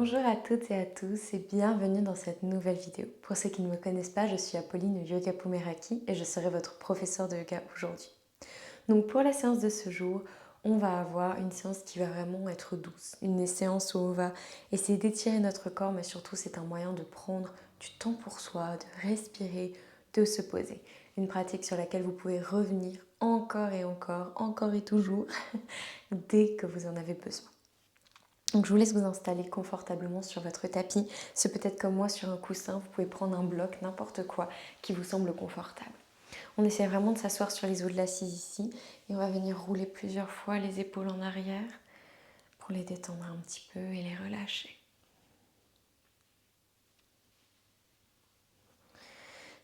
Bonjour à toutes et à tous et bienvenue dans cette nouvelle vidéo. Pour ceux qui ne me connaissent pas, je suis Apolline Yoga Pomeraki et je serai votre professeur de yoga aujourd'hui. Donc pour la séance de ce jour, on va avoir une séance qui va vraiment être douce. Une séance où on va essayer d'étirer notre corps, mais surtout c'est un moyen de prendre du temps pour soi, de respirer, de se poser. Une pratique sur laquelle vous pouvez revenir encore et toujours, dès que vous en avez besoin. Donc je vous laisse vous installer confortablement sur votre tapis. C'est peut-être comme moi sur un coussin, vous pouvez prendre un bloc, n'importe quoi qui vous semble confortable. On essaie vraiment de s'asseoir sur les os de l'assise ici et on va venir rouler plusieurs fois les épaules en arrière pour les détendre un petit peu et les relâcher.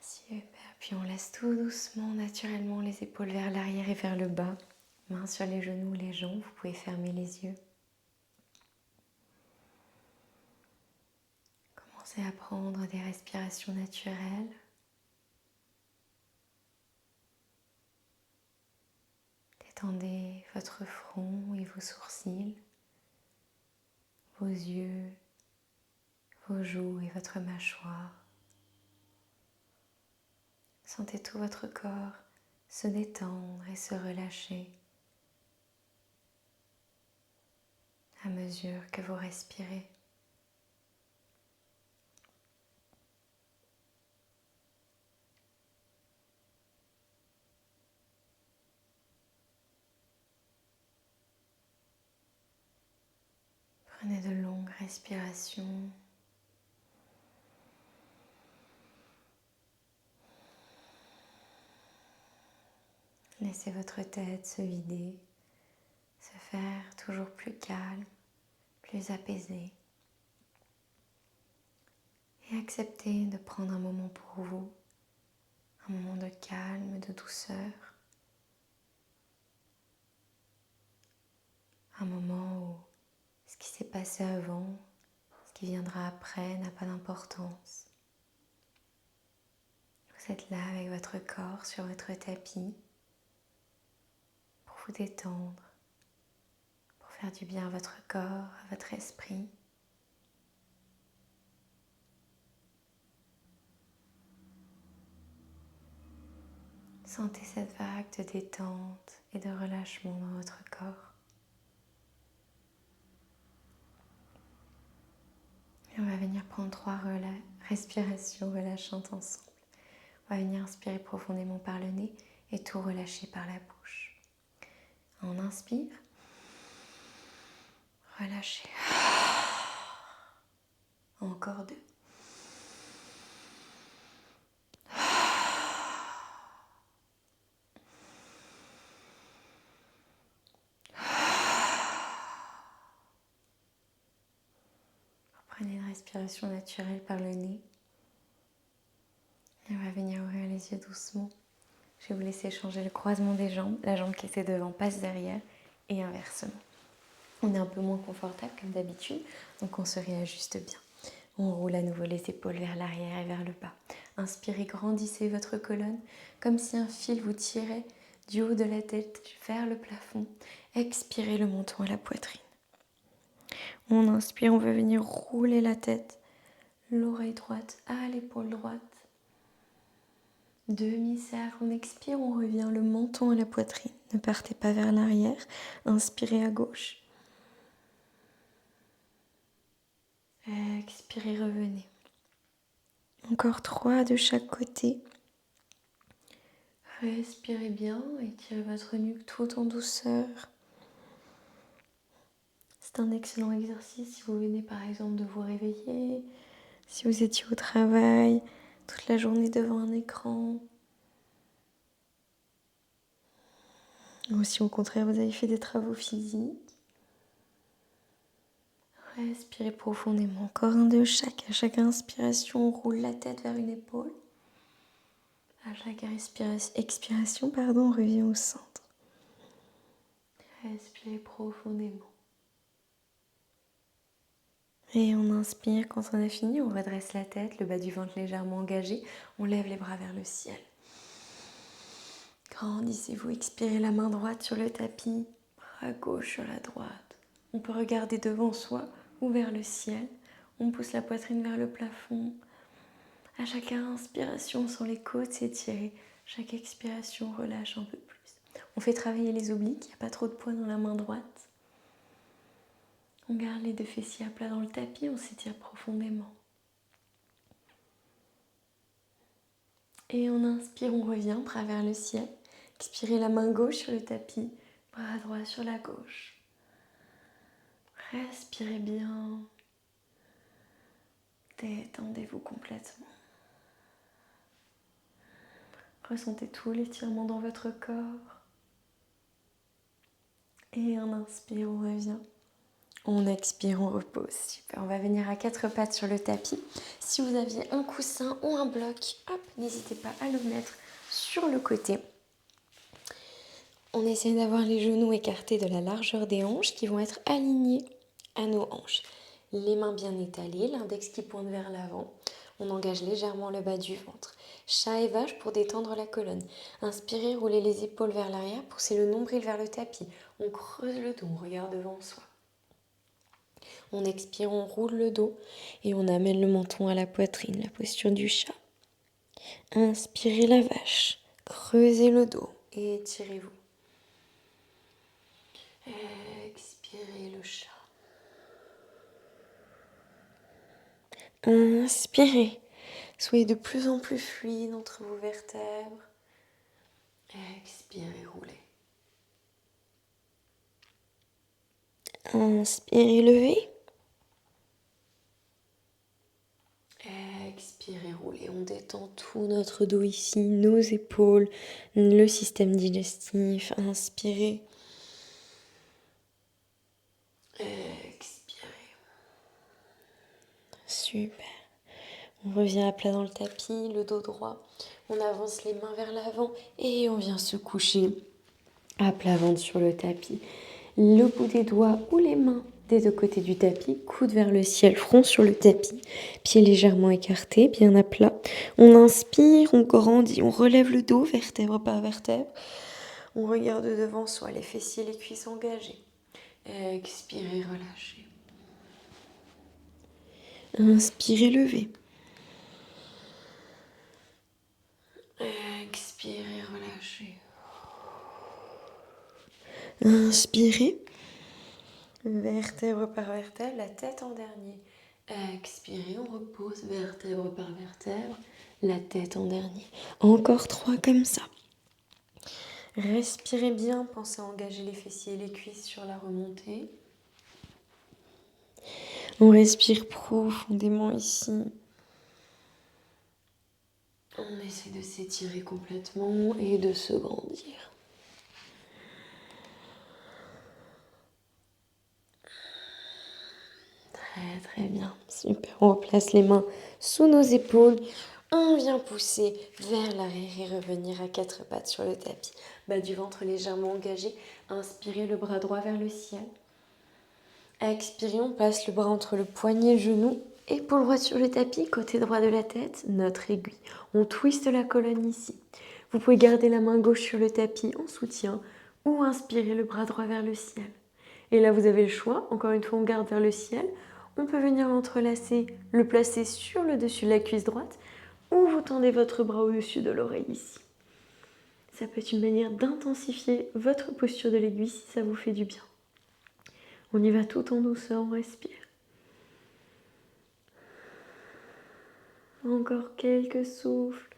Super, puis on laisse tout doucement, naturellement les épaules vers l'arrière et vers le bas. Mains sur les genoux, les jambes, vous pouvez fermer les yeux. Commencez à prendre des respirations naturelles. Détendez votre front et vos sourcils, vos yeux, vos joues et votre mâchoire. Sentez tout votre corps se détendre et se relâcher à mesure que vous respirez. Prenez de longues respirations. Laissez votre tête se vider, se faire toujours plus calme, plus apaisé. Et acceptez de prendre un moment pour vous, un moment de calme, de douceur. Un moment où ce qui s'est passé avant, ce qui viendra après n'a pas d'importance. Vous êtes là avec votre corps sur votre tapis pour vous détendre, pour faire du bien à votre corps, à votre esprit. Sentez cette vague de détente et de relâchement dans votre corps. Et on va venir prendre 3 respirations relâchantes ensemble. On va venir inspirer profondément par le nez et tout relâcher par la bouche. On inspire, relâchez. Encore 2. Prenez une respiration naturelle par le nez. Et on va venir ouvrir les yeux doucement. Je vais vous laisser changer le croisement des jambes. La jambe qui était devant passe derrière et inversement. On est un peu moins confortable comme d'habitude, donc on se réajuste bien. On roule à nouveau les épaules vers l'arrière et vers le bas. Inspirez, grandissez votre colonne comme si un fil vous tirait du haut de la tête vers le plafond. Expirez le menton à la poitrine. On inspire, on va venir rouler la tête, l'oreille droite à l'épaule droite. Demi-cercle, on expire, on revient le menton à la poitrine. Ne partez pas vers l'arrière, inspirez à gauche. Expirez, revenez. Encore 3 de chaque côté. Respirez bien, étirez votre nuque tout en douceur. C'est un excellent exercice si vous venez par exemple de vous réveiller, si vous étiez au travail, toute la journée devant un écran. Ou si au contraire vous avez fait des travaux physiques. Respirez profondément, encore un de chaque. À chaque inspiration, on roule la tête vers une épaule. À chaque expiration, on revient au centre. Respirez profondément. Et on inspire, quand on a fini, on redresse la tête, le bas du ventre légèrement engagé. On lève les bras vers le ciel. Grandissez-vous, expirez la main droite sur le tapis, bras gauche sur la droite. On peut regarder devant soi ou vers le ciel. On pousse la poitrine vers le plafond. À chaque inspiration, sur les côtes s'étirer. Chaque expiration, relâche un peu plus. On fait travailler les obliques, il n'y a pas trop de poids dans la main droite. On garde les deux fessiers à plat dans le tapis, on s'étire profondément. Et on inspire, on revient, bras vers le ciel. Expirez la main gauche sur le tapis, bras droit sur la gauche. Respirez bien. Détendez-vous complètement. Ressentez tout l'étirement dans votre corps. Et on inspire, on revient. On expire, on repose. Super, on va venir à quatre pattes sur le tapis. Si vous aviez un coussin ou un bloc, hop, n'hésitez pas à le mettre sur le côté. On essaie d'avoir les genoux écartés de la largeur des hanches qui vont être alignés à nos hanches. Les mains bien étalées, l'index qui pointe vers l'avant. On engage légèrement le bas du ventre. Chat et vache pour détendre la colonne. Inspirez, roulez les épaules vers l'arrière, poussez le nombril vers le tapis. On creuse le dos, on regarde devant soi. On expire, on roule le dos et on amène le menton à la poitrine, la posture du chat. Inspirez la vache, creusez le dos et étirez-vous. Expirez le chat. Inspirez. Soyez de plus en plus fluide entre vos vertèbres. Expirez, roulez. Inspirez, levez. Expirez, roulez. On détend tout notre dos ici, nos épaules, le système digestif. Inspirez. Expirez. Super. On revient à plat dans le tapis, le dos droit. On avance les mains vers l'avant et on vient se coucher à plat ventre sur le tapis. Le bout des doigts ou les mains des deux côtés du tapis, coude vers le ciel, front sur le tapis, pieds légèrement écartés, bien à plat. On inspire, on grandit, on relève le dos, vertèbre par vertèbre. On regarde devant soi, les fessiers, les cuisses engagées. Expirez, relâchez. Inspirez, levez. Expirez, relâchez. Inspirez. Vertèbre par vertèbre, la tête en dernier. Expirez, on repose vertèbre par vertèbre, la tête en dernier. Encore 3 comme ça. Respirez bien, pensez à engager les fessiers et les cuisses sur la remontée. On respire profondément ici. On essaie de s'étirer complètement et de se grandir. Très très bien, super. On replace les mains sous nos épaules. On vient pousser vers l'arrière et revenir à quatre pattes sur le tapis. Bas du ventre légèrement engagé. Inspirez le bras droit vers le ciel. Expirez, on passe le bras entre le poignet et le genou. Épaule droite sur le tapis, côté droit de la tête, notre aiguille. On twiste la colonne ici. Vous pouvez garder la main gauche sur le tapis en soutien ou inspirer le bras droit vers le ciel. Et là, vous avez le choix. Encore une fois, on garde vers le ciel. On peut venir l'entrelacer, le placer sur le dessus de la cuisse droite ou vous tendez votre bras au-dessus de l'oreille ici. Ça peut être une manière d'intensifier votre posture de l'aiguille si ça vous fait du bien. On y va tout en douceur, on respire. Encore quelques souffles.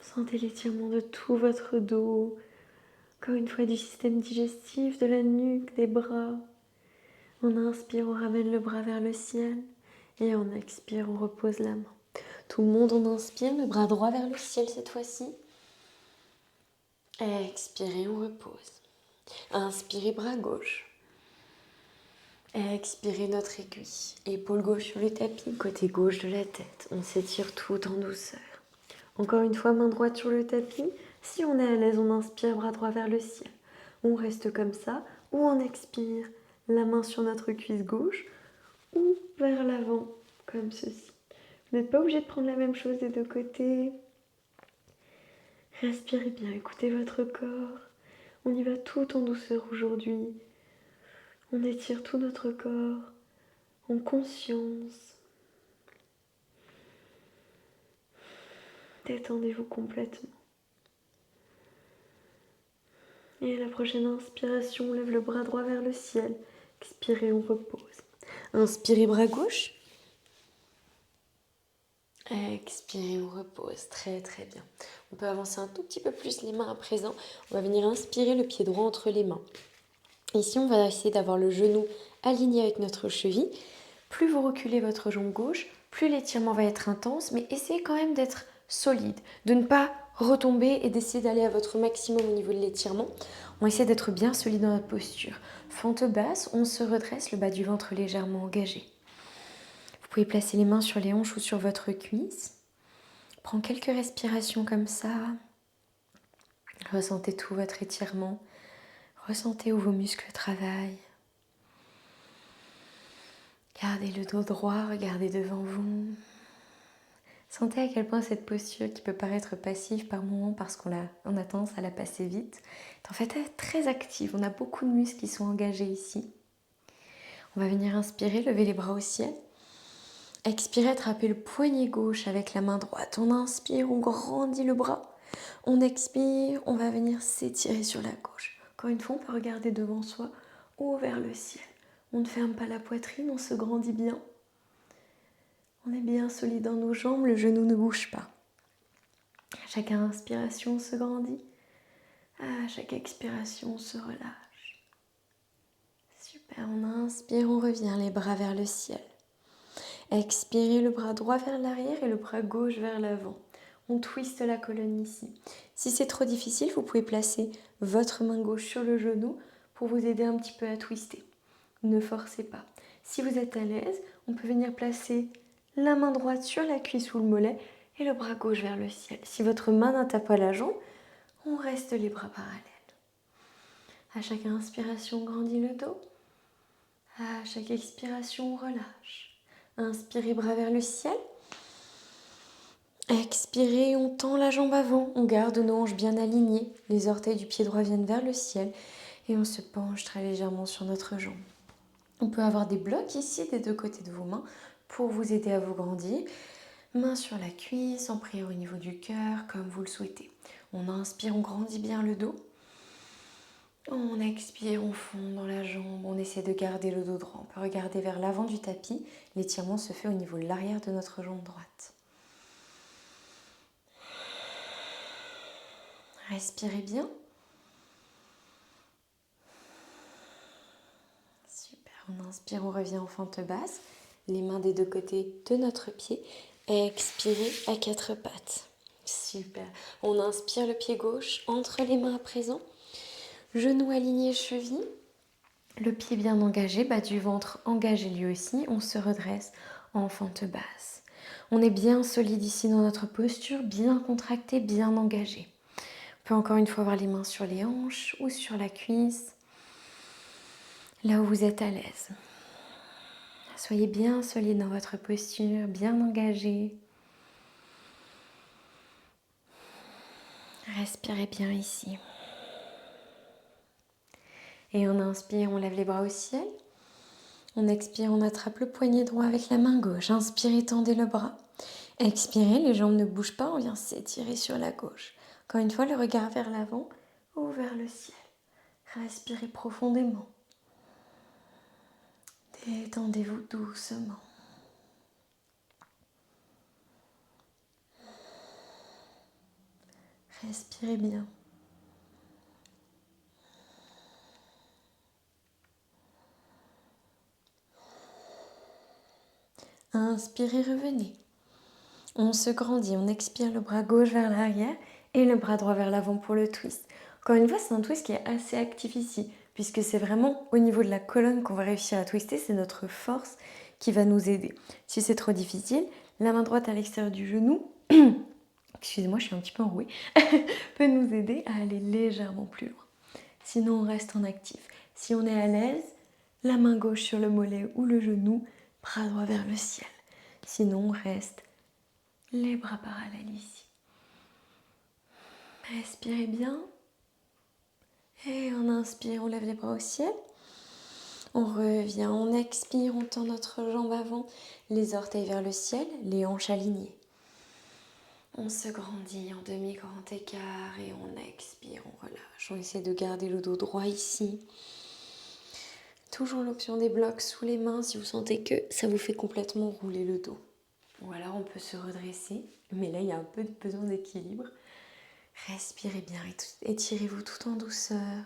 Sentez l'étirement de tout votre dos. Encore une fois du système digestif, de la nuque, des bras. On inspire, on ramène le bras vers le ciel. Et on expire, on repose la main. Tout le monde, on inspire, le bras droit vers le ciel cette fois-ci. Expirez, on repose. Inspirez, bras gauche. Expirez notre aiguille. Épaule gauche sur le tapis, côté gauche de la tête. On s'étire tout en douceur. Encore une fois, main droite sur le tapis. Si on est à l'aise, on inspire, bras droit vers le ciel. On reste comme ça, ou on expire, la main sur notre cuisse gauche, ou vers l'avant, comme ceci. Vous n'êtes pas obligé de prendre la même chose des deux côtés. Respirez bien, écoutez votre corps. On y va tout en douceur aujourd'hui. On étire tout notre corps. en conscience. Détendez-vous complètement. Et à la prochaine inspiration, on lève le bras droit vers le ciel. Expirez, on repose. Inspirez, bras gauche. Expirez, on repose. Très très bien. On peut avancer un tout petit peu plus les mains à présent. On va venir inspirer le pied droit entre les mains. Ici, on va essayer d'avoir le genou aligné avec notre cheville. Plus vous reculez votre jambe gauche, plus l'étirement va être intense, mais essayez quand même d'être solide, de ne pas retomber et d'essayer d'aller à votre maximum au niveau de l'étirement. On essaie d'être bien solide dans notre posture. Fente basse, on se redresse, le bas du ventre légèrement engagé. Vous pouvez placer les mains sur les hanches ou sur votre cuisse. Prends quelques respirations comme ça. Ressentez tout votre étirement. Ressentez où vos muscles travaillent. Gardez le dos droit, regardez devant vous. Sentez à quel point cette posture, qui peut paraître passive par moments parce qu'on a tendance à la passer vite, est en fait très active. On a beaucoup de muscles qui sont engagés ici. On va venir inspirer, lever les bras au ciel. Expirez, attrapez le poignet gauche avec la main droite. On inspire, on grandit le bras. On expire, on va venir s'étirer sur la gauche. Encore une fois, on peut regarder devant soi ou vers le ciel. On ne ferme pas la poitrine, on se grandit bien. On est bien solide dans nos jambes, le genou ne bouge pas. À chaque inspiration, on se grandit. À chaque expiration, on se relâche. Super, on inspire, on revient, les bras vers le ciel. Expirez, le bras droit vers l'arrière et le bras gauche vers l'avant. On twiste la colonne ici. Si c'est trop difficile, vous pouvez placer votre main gauche sur le genou pour vous aider un petit peu à twister. Ne forcez pas. Si vous êtes à l'aise, on peut venir placer la main droite sur la cuisse ou le mollet et le bras gauche vers le ciel. Si votre main n'atteint pas la jambe, on reste les bras parallèles. À chaque inspiration, on grandit le dos. À chaque expiration, on relâche. Inspirez, bras vers le ciel. Expirez, on tend la jambe avant. On garde nos hanches bien alignées. Les orteils du pied droit viennent vers le ciel. Et on se penche très légèrement sur notre jambe. On peut avoir des blocs ici des deux côtés de vos mains pour vous aider à vous grandir. Main sur la cuisse, en prière au niveau du cœur, comme vous le souhaitez. On inspire, on grandit bien le dos. On expire, on fond dans la jambe, on essaie de garder le dos droit. On peut regarder vers l'avant du tapis. L'étirement se fait au niveau de l'arrière de notre jambe droite. Respirez bien. Super, on inspire, on revient en fente basse. Les mains des deux côtés de notre pied. Expirez à quatre pattes. Super. On inspire le pied gauche entre les mains à présent. Genoux alignés, chevilles. Le pied bien engagé, bas du ventre engagé lui aussi. On se redresse en fente basse. On est bien solide ici dans notre posture, bien contracté, bien engagé. On peut encore une fois avoir les mains sur les hanches ou sur la cuisse, là où vous êtes à l'aise. Soyez bien solide dans votre posture, bien engagé. Respirez bien ici. Et on inspire, on lève les bras au ciel. On expire, on attrape le poignet droit avec la main gauche. Inspirez, tendez le bras. Expirez, les jambes ne bougent pas, on vient s'étirer sur la gauche. Encore une fois, le regard vers l'avant ou vers le ciel. Respirez profondément. Détendez-vous doucement. Respirez bien. Inspirez, revenez. On se grandit, on expire le bras gauche vers l'arrière et le bras droit vers l'avant pour le twist. Encore une fois, c'est un twist qui est assez actif ici, puisque c'est vraiment au niveau de la colonne qu'on va réussir à twister, c'est notre force qui va nous aider. Si c'est trop difficile, la main droite à l'extérieur du genou, excusez-moi, je suis un petit peu enrouée, peut nous aider à aller légèrement plus loin. Sinon, on reste en actif. Si on est à l'aise, la main gauche sur le mollet ou le genou, bras droit vers le ciel. Sinon, on reste les bras parallèles ici. Respirez bien. Et on inspire, on lève les bras au ciel. On revient, on expire, on tend notre jambe avant, les orteils vers le ciel, les hanches alignées. On se grandit en demi-grand écart et on expire, on relâche. On essaie de garder le dos droit ici. Toujours l'option des blocs sous les mains si vous sentez que ça vous fait complètement rouler le dos. Ou alors on peut se redresser, mais là il y a un peu de besoin d'équilibre. Respirez bien, étirez-vous tout en douceur.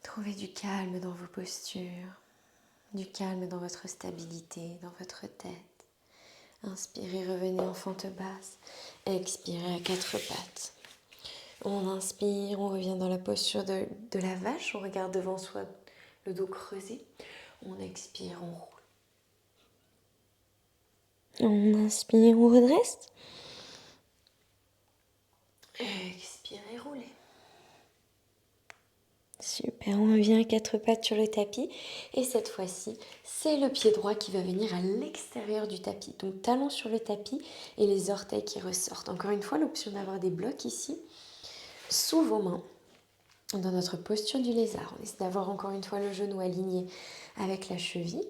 Trouvez du calme dans vos postures, du calme dans votre stabilité, dans votre tête. Inspirez, revenez en fente basse. Expirez à quatre pattes. On inspire, on revient dans la posture de la vache. On regarde devant soi, le dos creusé. On expire, on roule. On inspire, on redresse. Expirez, roulez. Super, on revient à quatre pattes sur le tapis. Et cette fois-ci, c'est le pied droit qui va venir à l'extérieur du tapis. Donc talons sur le tapis et les orteils qui ressortent. Encore une fois, l'option d'avoir des blocs ici, sous vos mains, dans notre posture du lézard. On essaie d'avoir encore une fois le genou aligné avec la cheville.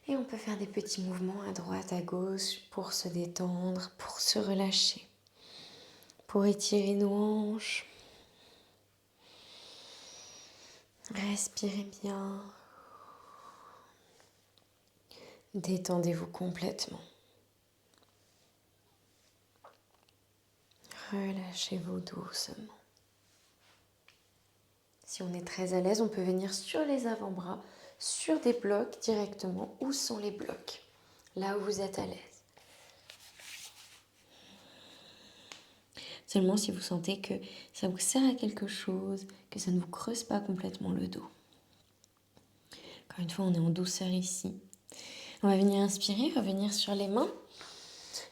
Et on peut faire des petits mouvements à droite, à gauche pour se détendre, pour se relâcher, pour étirer nos hanches. Respirez bien. Détendez-vous complètement. Relâchez-vous doucement. Si on est très à l'aise, on peut venir sur les avant-bras, sur des blocs directement. Où sont les blocs? Là où vous êtes à l'aise. Seulement si vous sentez que ça vous sert à quelque chose, que ça ne vous creuse pas complètement le dos. Encore une fois, on est en douceur ici. On va venir inspirer, revenir sur les mains.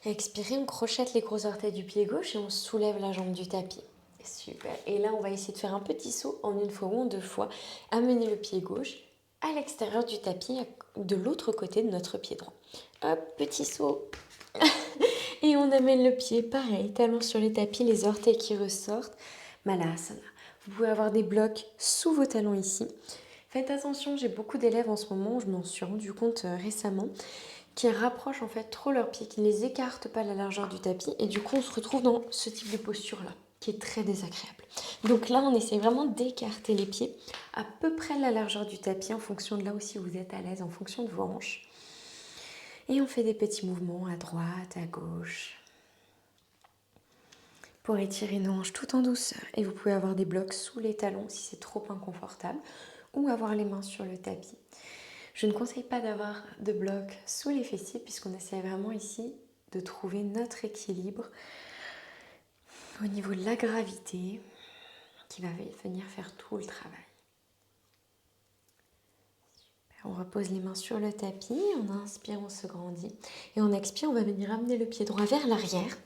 Expirer, on crochette les gros orteils du pied gauche et on soulève la jambe du tapis. Super. Et là, on va essayer de faire un petit saut en une fois ou en deux fois. Amener le pied gauche à l'extérieur du tapis, de l'autre côté de notre pied droit. Hop, petit saut. Et on amène le pied, pareil, talons sur les tapis, les orteils qui ressortent. Malasana. Vous pouvez avoir des blocs sous vos talons ici. Faites attention, j'ai beaucoup d'élèves en ce moment, je m'en suis rendu compte récemment, qui rapprochent en fait trop leurs pieds, qui ne les écartent pas à la largeur du tapis. Et du coup, on se retrouve dans ce type de posture-là, qui est très désagréable. Donc là, on essaie vraiment d'écarter les pieds à peu près la largeur du tapis, en fonction de là aussi où vous êtes à l'aise, en fonction de vos hanches. Et on fait des petits mouvements à droite, à gauche, pour étirer nos hanches tout en douceur. Et vous pouvez avoir des blocs sous les talons si c'est trop inconfortable, ou avoir les mains sur le tapis. Je ne conseille pas d'avoir de blocs sous les fessiers, puisqu'on essaie vraiment ici de trouver notre équilibre au niveau de la gravité qui va venir faire tout le travail. On repose les mains sur le tapis, on inspire, on se grandit. Et on expire, on va venir amener le pied droit vers l'arrière.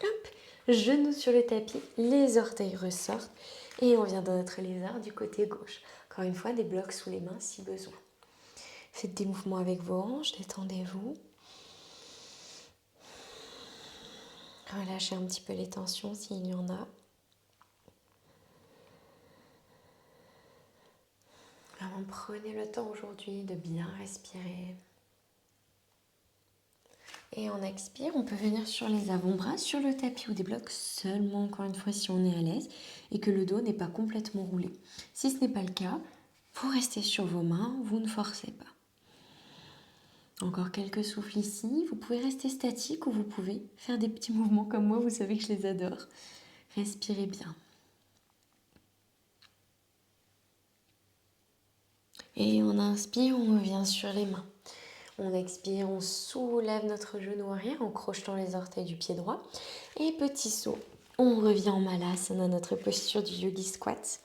Hop, genoux sur le tapis, les orteils ressortent. Et on vient dans notre lézard du côté gauche. Encore une fois, des blocs sous les mains si besoin. Faites des mouvements avec vos hanches, détendez-vous. Relâchez un petit peu les tensions s'il y en a. Vraiment, prenez le temps aujourd'hui de bien respirer. Et on expire, on peut venir sur les avant-bras, sur le tapis ou des blocs, seulement encore une fois si on est à l'aise et que le dos n'est pas complètement roulé. Si ce n'est pas le cas, vous restez sur vos mains, vous ne forcez pas. Encore quelques souffles ici, vous pouvez rester statique ou vous pouvez faire des petits mouvements comme moi, vous savez que je les adore. Respirez bien. Et on inspire, on revient sur les mains. On expire, on soulève notre genou arrière en crochetant les orteils du pied droit. Et petit saut, on revient en malasana, notre posture du yogi squat.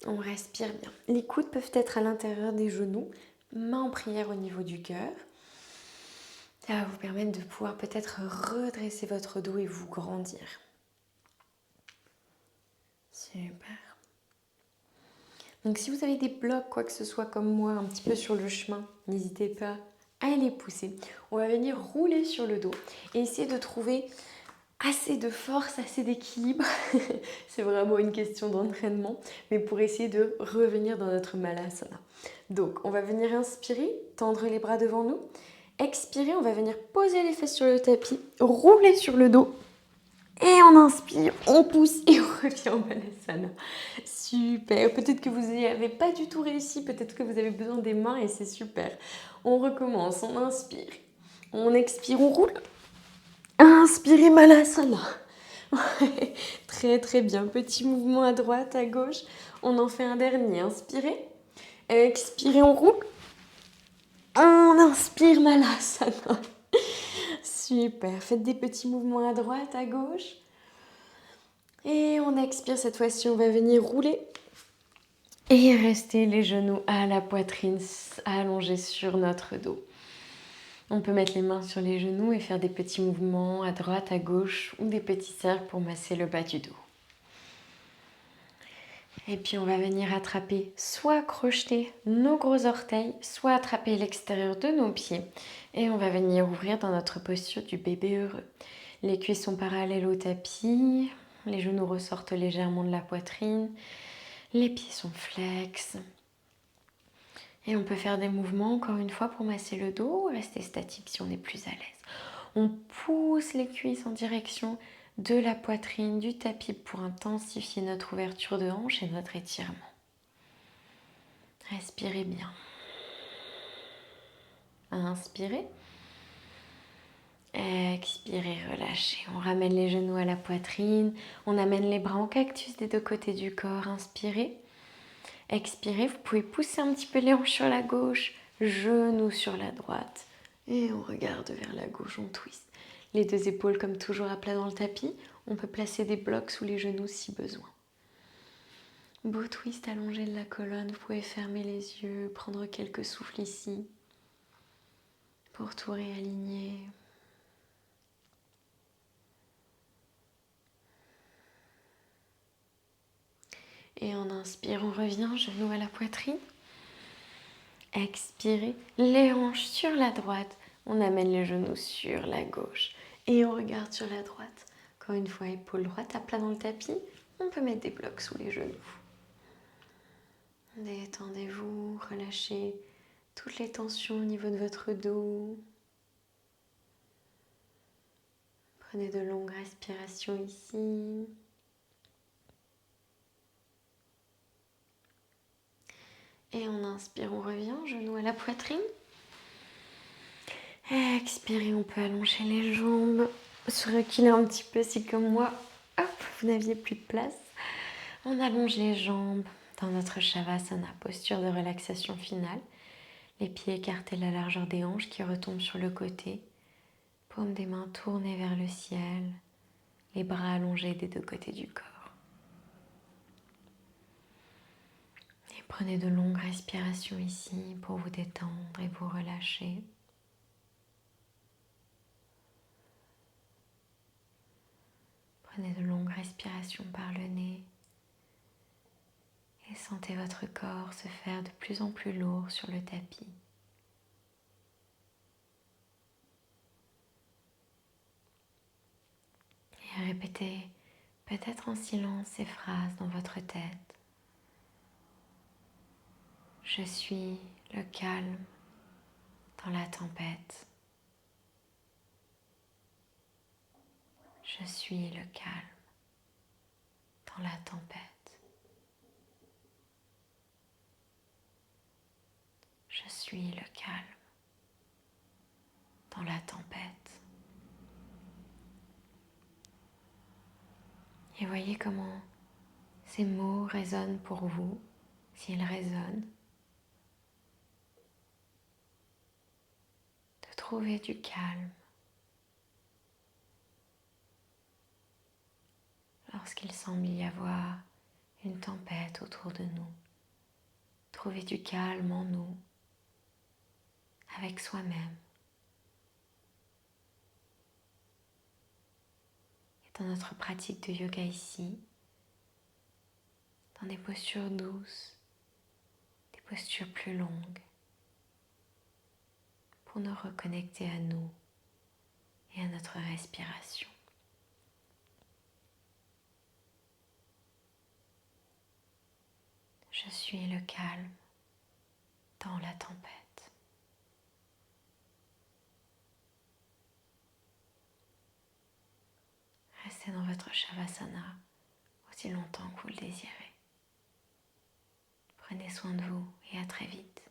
On respire bien. Les coudes peuvent être à l'intérieur des genoux, mains en prière au niveau du cœur. Ça va vous permettre de pouvoir peut-être redresser votre dos et vous grandir. Super. Donc si vous avez des blocs, quoi que ce soit comme moi, un petit peu sur le chemin, n'hésitez pas à les pousser. On va venir rouler sur le dos et essayer de trouver assez de force, assez d'équilibre. C'est vraiment une question d'entraînement, mais pour essayer de revenir dans notre Malasana. Donc, on va venir inspirer, tendre les bras devant nous. Expirer, on va venir poser les fesses sur le tapis, rouler sur le dos. Et on inspire, on pousse et on revient en Malasana. Super. Peut-être que vous n'y avez pas du tout réussi, peut-être que vous avez besoin des mains et c'est super. On recommence, on inspire. On expire, on roule. Inspirez Malasana. Ouais, très très bien. Petit mouvement à droite, à gauche. On en fait un dernier. Inspirez. Expirez, on roule. On inspire Malasana. Super. Faites des petits mouvements à droite, à gauche. Et on expire. Cette fois-ci, on va venir rouler. Et rester les genoux à la poitrine, allongés sur notre dos. On peut mettre les mains sur les genoux et faire des petits mouvements à droite, à gauche ou des petits cercles pour masser le bas du dos. Et puis on va venir attraper, soit crocheter nos gros orteils, soit attraper l'extérieur de nos pieds. Et on va venir ouvrir dans notre posture du bébé heureux. Les cuisses sont parallèles au tapis, les genoux ressortent légèrement de la poitrine, les pieds sont flex. Et on peut faire des mouvements encore une fois pour masser le dos, rester statique si on est plus à l'aise. On pousse les cuisses en direction de la poitrine, du tapis pour intensifier notre ouverture de hanche et notre étirement. Respirez bien. Inspirez. Expirez, relâchez. On ramène les genoux à la poitrine. On amène les bras en cactus des deux côtés du corps. Inspirez. Expirez. Vous pouvez pousser un petit peu les hanches sur la gauche, genoux sur la droite. Et on regarde vers la gauche, on twist. Les deux épaules comme toujours à plat dans le tapis. On peut placer des blocs sous les genoux si besoin. Beau twist allongé de la colonne. Vous pouvez fermer les yeux, prendre quelques souffles ici pour tout réaligner. Et en inspire, on revient, genoux à la poitrine. Expirez, les hanches sur la droite. On amène les genoux sur la gauche. Et on regarde sur la droite. Encore une fois, épaule droite à plat dans le tapis. On peut mettre des blocs sous les genoux. Détendez-vous, relâchez toutes les tensions au niveau de votre dos. Prenez de longues respirations ici. Et on inspire, on revient, genoux à la poitrine. Expirez, on peut allonger les jambes, se reculer un petit peu si comme moi, hop, vous n'aviez plus de place. On allonge les jambes dans notre Shavasana, posture de relaxation finale. Les pieds écartés la largeur des hanches qui retombent sur le côté. Paumes des mains tournées vers le ciel. Les bras allongés des deux côtés du corps. Et prenez de longues respirations ici pour vous détendre et vous relâcher. Prenez de longues respirations par le nez. Et sentez votre corps se faire de plus en plus lourd sur le tapis. Et répétez peut-être en silence ces phrases dans votre tête. Je suis le calme dans la tempête. Je suis le calme dans la tempête. Je suis le calme dans la tempête. Et voyez comment ces mots résonnent pour vous, s'ils résonnent. De trouver du calme lorsqu'il semble y avoir une tempête autour de nous. Trouver du calme en nous, avec soi-même. Et dans notre pratique de yoga ici, dans des postures douces, des postures plus longues, pour nous reconnecter à nous et à notre respiration. Je suis le calme dans la tempête. Restez dans votre Shavasana aussi longtemps que vous le désirez. Prenez soin de vous et à très vite.